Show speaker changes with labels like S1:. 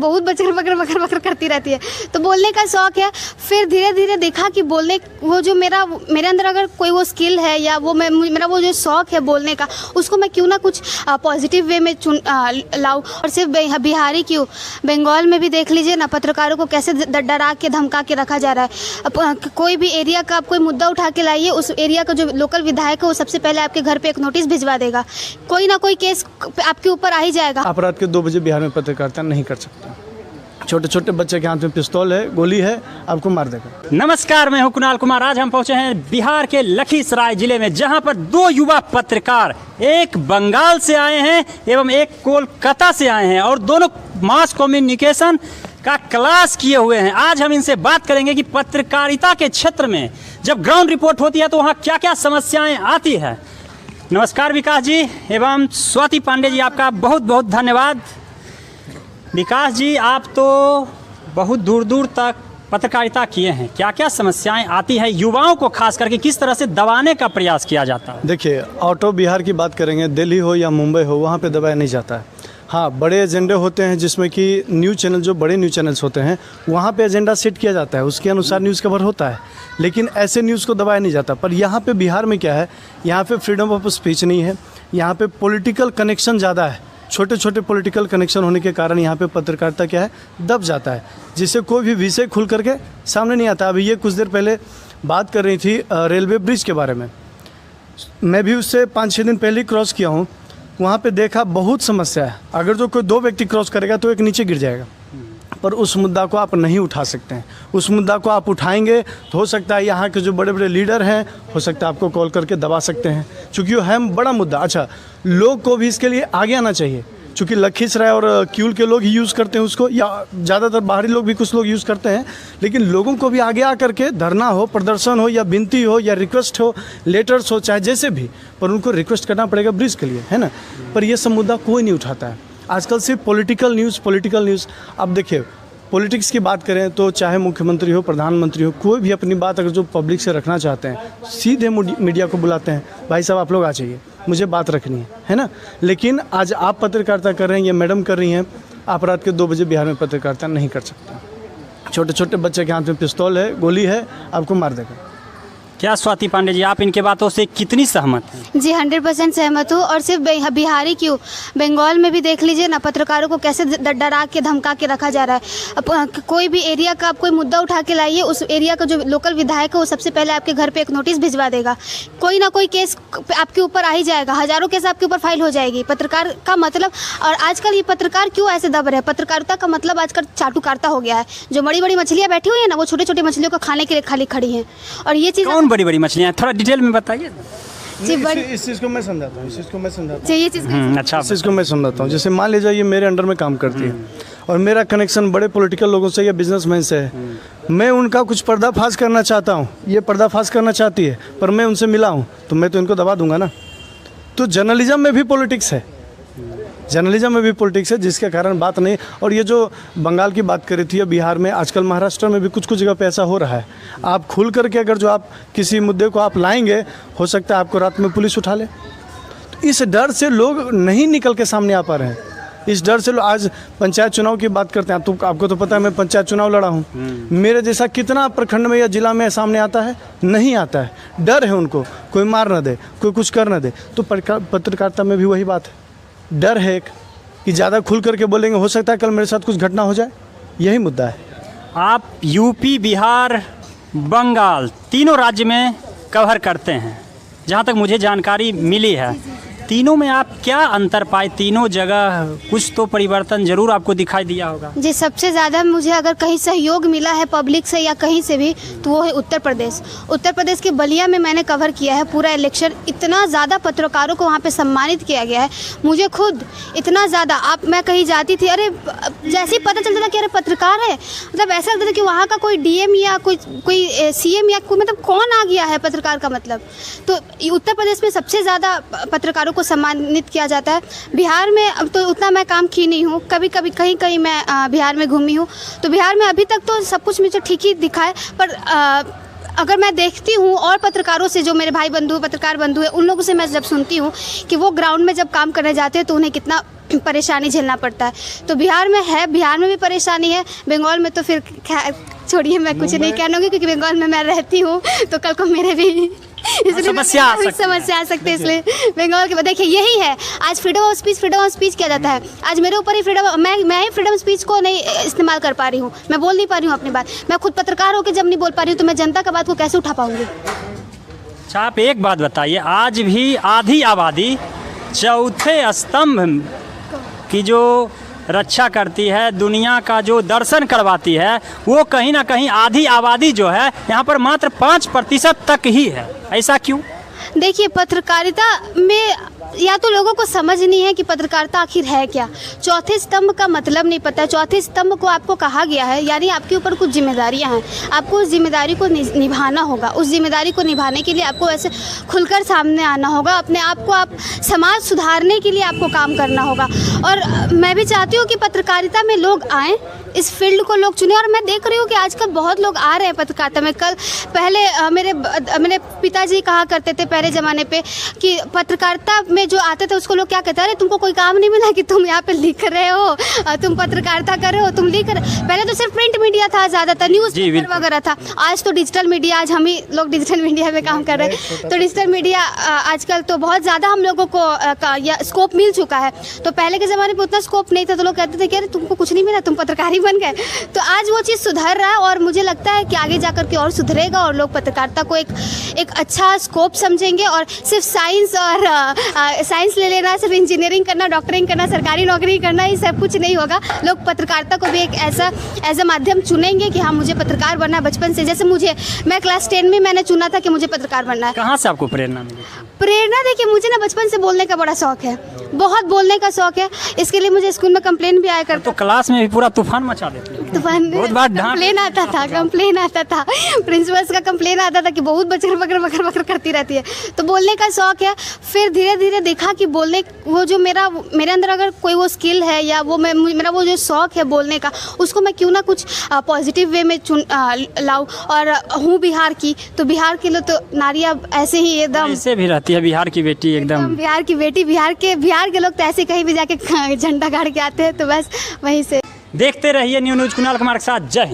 S1: बहुत बचर बकर बकर बकर करती रहती है, तो बोलने का शौक़ है। फिर धीरे धीरे देखा कि बोलने वो जो मेरे अंदर अगर कोई वो स्किल है या वो मेरा वो जो शौक़ है बोलने का, उसको मैं क्यों ना कुछ पॉजिटिव वे में लाऊं। और सिर्फ बिहारी क्यों, बंगाल में भी देख लीजिए ना, पत्रकारों को कैसे डरा के धमका के रखा जा रहा है। कोई भी एरिया का आप कोई मुद्दा उठा के लाइए, उस एरिया का जो लोकल विधायक है वो सबसे पहले आपके घर पे एक नोटिस भिजवा देगा, कोई ना कोई केस आपके ऊपर आ ही जाएगा।
S2: आप रात के 2 बजे बिहार में पत्रकारिता नहीं कर सकते। छोटे छोटे बच्चे के हाथ में पिस्तौल है, गोली है, आपको मार देगा।
S3: नमस्कार, मैं हूं कुणाल कुमार। आज हम पहुंचे हैं बिहार के लखीसराय जिले में, जहां पर 2 युवा पत्रकार, एक बंगाल से आए हैं एवं एक कोलकाता से आए हैं, और दोनों मास कम्युनिकेशन का क्लास किए हुए हैं। आज हम इनसे बात करेंगे कि पत्रकारिता के क्षेत्र में जब ग्राउंड रिपोर्ट होती है तो वहाँ क्या क्या समस्याएं आती है। नमस्कार विकास जी एवं स्वाति पांडे जी, आपका बहुत बहुत धन्यवाद। विकास जी, आप तो बहुत दूर दूर तक पत्रकारिता किए हैं, क्या क्या समस्याएं आती है युवाओं को, खास करके किस तरह से दबाने का प्रयास किया जाता है?
S2: देखिए, आउट ऑफ बिहार की बात करेंगे, दिल्ली हो या मुंबई हो, वहाँ पे दबाया नहीं जाता है। हाँ, बड़े एजेंडे होते हैं जिसमें कि न्यूज़ चैनल, जो बड़े न्यूज़ चैनल्स होते हैं, वहाँ पे एजेंडा सेट किया जाता है, उसके अनुसार न्यूज़ कवर होता है, लेकिन ऐसे न्यूज़ को दबाया नहीं जाता। पर यहाँ पे बिहार में क्या है, यहाँ पे फ्रीडम ऑफ स्पीच नहीं है, यहाँ पे पॉलिटिकल कनेक्शन ज़्यादा है। छोटे छोटे पॉलिटिकल कनेक्शन होने के कारण यहाँ पे पत्रकारिता क्या है, दब जाता है, जिससे कोई भी विषय खुल करके सामने नहीं आता। अभी ये कुछ देर पहले बात कर रही थी रेलवे ब्रिज के बारे में, मैं भी उससे 5-6 दिन पहले ही क्रॉस किया हूँ। वहाँ पे देखा बहुत समस्या है, अगर जो कोई 2 व्यक्ति क्रॉस करेगा तो एक नीचे गिर जाएगा, पर उस मुद्दा को आप नहीं उठा सकते हैं। उस मुद्दा को आप उठाएंगे तो हो सकता है यहाँ के जो बड़े बड़े लीडर हैं, हो सकता है आपको कॉल करके दबा सकते हैं, चूँकि वो है बड़ा मुद्दा। अच्छा, लोग को भी इसके लिए आगे आना चाहिए, चूँकि लखीसराय और क्यूल के लोग ही यूज़ करते हैं उसको, या ज़्यादातर बाहरी लोग भी कुछ लोग यूज़ करते हैं, लेकिन लोगों को भी आगे आकर के धरना हो, प्रदर्शन हो, या विनती हो, या रिक्वेस्ट हो, लेटर्स हो, चाहे जैसे भी, पर उनको रिक्वेस्ट करना पड़ेगा ब्रिज के लिए, है ना। पर ये सब मुद्दा कोई नहीं उठाता है आजकल, सिर्फ पॉलिटिकल न्यूज़। अब देखिए, पॉलिटिक्स की बात करें तो चाहे मुख्यमंत्री हो, प्रधानमंत्री हो, कोई भी अपनी बात अगर जो पब्लिक से रखना चाहते हैं, सीधे मीडिया को बुलाते हैं, भाई साहब आप लोग आ जाइए, मुझे बात रखनी है ना। लेकिन आज आप पत्रकारिता कर रहे हैं, ये मैडम कर रही हैं, आप रात के 2 बजे बिहार में पत्रकारिता नहीं कर सकते। छोटे छोटे बच्चे के हाथ में पिस्तौल है, गोली है, आपको मार देगा।
S3: क्या स्वाति पांडे जी, आप इनके बातों से कितनी सहमत हैं?
S1: जी 100% सहमत हूँ। और सिर्फ बिहारी क्यों, बंगाल में भी देख लीजिए ना, पत्रकारों को कैसे डरा के धमका के रखा जा रहा है। कोई भी एरिया का आप कोई मुद्दा उठा के लाइए, उस एरिया का जो लोकल विधायक है वो सबसे पहले आपके घर पे एक नोटिस भिजवा देगा, कोई ना कोई केस आपके ऊपर आ ही जाएगा, हज़ारों केस आपके ऊपर फाइल हो जाएगी। पत्रकार का मतलब, और आजकल ये पत्रकार क्यों ऐसे दब रहे हैं, पत्रकारिता का मतलब आजकल चाटुकारिता हो गया है। जो बड़ी बड़ी मछलियाँ बैठी हुई है ना, वो छोटी छोटी मछलियों को खाने के लिए खाली खड़ी हैं। और ये चीज़
S3: बड़ी बड़ी मछलियाँ, थोड़ा डिटेल में बताइए।
S2: इस चीज़ को मैं समझाता हूँ,
S1: ये चीज़
S3: अच्छा,
S2: इस चीज़ को मैं समझाता हूँ। जैसे मान लीजिए ये मेरे अंडर में काम करती है और मेरा कनेक्शन बड़े पॉलिटिकल लोगों से या बिजनेसमैन से है, मैं उनका कुछ पर्दाफाश करना चाहता हूँ, ये पर्दाफाश करना चाहती है, पर मैं उनसे मिला हूँ, तो मैं तो इनको दबा दूंगा ना। तो जर्नलिज्म में भी पॉलिटिक्स है, जिसके कारण बात नहीं। और ये जो बंगाल की बात करी थी, या बिहार में, आजकल महाराष्ट्र में भी कुछ जगह पे ऐसा हो रहा है। आप खुल करके अगर जो आप किसी मुद्दे को आप लाएंगे, हो सकता है आपको रात में पुलिस उठा ले। तो इस डर से लोग नहीं निकल के सामने आ पा रहे हैं, इस डर से लोग। आज पंचायत चुनाव की बात करते हैं, आपको तो पता है मैं पंचायत चुनाव लड़ा हूँ, मेरे जैसा कितना प्रखंड में या जिला में सामने आता है, नहीं आता है। डर है उनको, कोई मार ना दे, कोई कुछ कर ना दे। तो पत्रकारिता में भी वही बात है, डर है एक कि ज़्यादा खुल करके बोलेंगे, हो सकता है कल मेरे साथ कुछ घटना हो जाए, यही मुद्दा है।
S3: आप यूपी, बिहार, बंगाल तीनों राज्य में कवर करते हैं, जहाँ तक मुझे जानकारी मिली है। तीनों में आप क्या अंतर पाए? तीनों जगह कुछ तो परिवर्तन जरूर आपको दिखाई दिया होगा।
S1: जी, सबसे ज़्यादा मुझे अगर कहीं सहयोग मिला है पब्लिक से या कहीं से भी, तो वो है उत्तर प्रदेश के बलिया में मैंने कवर किया है पूरा इलेक्शन। इतना ज़्यादा पत्रकारों को वहाँ पे सम्मानित किया गया है, मुझे खुद इतना ज़्यादा। मैं कहीं जाती थी, अरे जैसे ही पता चलता था कि अरे पत्रकार है, मतलब ऐसा लगता था कि वहाँ का कोई DM या कोई CM या कोई, मतलब कौन आ गया है पत्रकार का मतलब। तो उत्तर प्रदेश में सबसे ज़्यादा पत्रकारों को सम्मानित किया जाता है। बिहार में अब तो उतना मैं काम की नहीं हूँ, कभी कहीं मैं बिहार में घूमी हूँ, तो बिहार में अभी तक तो सब कुछ मुझे ठीक ही दिखा है। पर अगर मैं देखती हूँ और पत्रकारों से, जो मेरे भाई बंधु पत्रकार बंधु है, उन लोगों से मैं जब सुनती हूँ कि वो ग्राउंड में जब काम करने जाते हैं तो उन्हें कितना परेशानी झेलना पड़ता है। तो बिहार में है, बिहार में भी परेशानी है, बंगाल में तो फिर छोड़िए, मैं कुछ नहीं कहूँगी क्योंकि बंगाल में मैं रहती हूँ, तो कल को मेरे भी इसलिए समस्या आ सकती है, इसलिए बंगाल के। देखिए यही है, आज फ्रीडम ऑफ स्पीच किया जाता है। आज मेरे ऊपर ही मैं ही फ्रीडम स्पीच को नहीं इस्तेमाल कर पा रही हूँ, मैं बोल नहीं पा रही हूँ अपनी बात। मैं खुद पत्रकार होकर जब नहीं बोल पा रही हूँ तो मैं जनता का बात को कैसे उठा पाऊँगी।
S3: अच्छा, आप एक बात बताइए, आज भी आधी आबादी चौथे स्तंभ की जो रक्षा करती है, दुनिया का जो दर्शन करवाती है, वो कहीं ना कहीं आधी आबादी जो है यहाँ पर मात्र 5% तक ही है। ऐसा क्यों?
S1: देखिए, पत्रकारिता में या तो लोगों को समझ नहीं है कि पत्रकारिता आखिर है क्या। चौथे स्तंभ का मतलब नहीं पता। चौथे स्तंभ को आपको कहा गया है, यानी आपके ऊपर कुछ जिम्मेदारियां हैं, आपको उस जिम्मेदारी को निभाना होगा। उस जिम्मेदारी को निभाने के लिए आपको ऐसे खुलकर सामने आना होगा, अपने आप को आप समाज सुधारने के लिए आपको काम करना होगा। और मैं भी चाहती हूँ कि पत्रकारिता में लोग आएँ, इस फील्ड को लोग चुने। और मैं देख रही हूँ कि आजकल बहुत लोग आ रहे हैं पत्रकारिता में। पहले मेरे पिताजी कहा करते थे पहले ज़माने पे कि पत्रकारिता में जो आते थे उसको लोग क्या कहते हैं, अरे तुमको कोई काम नहीं मिला कि तुम यहाँ पे लिख रहे हो, तुम पत्रकारिता कर रहे हो, तुम लिख रहे। पहले तो सिर्फ प्रिंट मीडिया था, ज़्यादातर न्यूज़ पेपर वगैरह था। आज तो डिजिटल मीडिया, आज हम ही लोग डिजिटल मीडिया में काम कर रहे हैं। तो डिजिटल मीडिया आजकल तो बहुत ज़्यादा हम लोगों को स्कोप मिल चुका है। तो पहले के ज़माने में उतना स्कोप नहीं था, तो लोग कहते थे कि अरे तुमको कुछ नहीं मिला, तुम पत्रकार ही बन गए। तो आज वो चीज़ सुधर रहा है और मुझे लगता है कि आगे जाकर के और सुधरेगा और लोग पत्रकारिता को एक अच्छा स्कोप समझेंगे। और सिर्फ साइंस ले लेना, सिर्फ इंजीनियरिंग करना, डॉक्टरिंग करना, सरकारी नौकरी करना, ये सब कुछ नहीं होगा। लोग पत्रकारिता को भी एक ऐसा माध्यम चुनेंगे कि हाँ मुझे पत्रकार बनना है। बचपन से जैसे मैं क्लास 10 में मैंने चुना था कि मुझे पत्रकार बनना है।
S3: कहाँ से आपको प्रेरणा मिली?
S1: प्रेरणा देखिए, मुझे ना बचपन से बोलने का बड़ा शौक है, बहुत बोलने का शौक है। इसके लिए मुझे स्कूल में कंप्लेन भी आया करता।
S3: तो क्लास में भी पूरा तूफान मचा देते हैं।
S1: तूफान कंप्लेन आता था, प्रिंसिपल्स का कंप्लेन आता था कि बहुत बकर करती रहती है। तो बोलने का शौक है। फिर धीरे धीरे देखा कि बोलने वो जो मेरे अंदर अगर कोई वो स्किल है या वो मेरा वो जो शौक है बोलने का, उसको मैं क्यों ना कुछ पॉजिटिव वे में लाऊं। और हूँ बिहार की, तो बिहार के लिए तो नारियाँ ऐसे ही एकदम
S3: ऐसे भी रहती है, बिहार की बेटी एकदम
S1: बिहार की बेटी। बिहार के लोग तो ऐसे कहीं भी जाके झंडा गाड़ के आते हैं। तो बस वहीं से
S3: देखते रहिए न्यूज़ कुणाल कुमार के साथ। जय हिंद।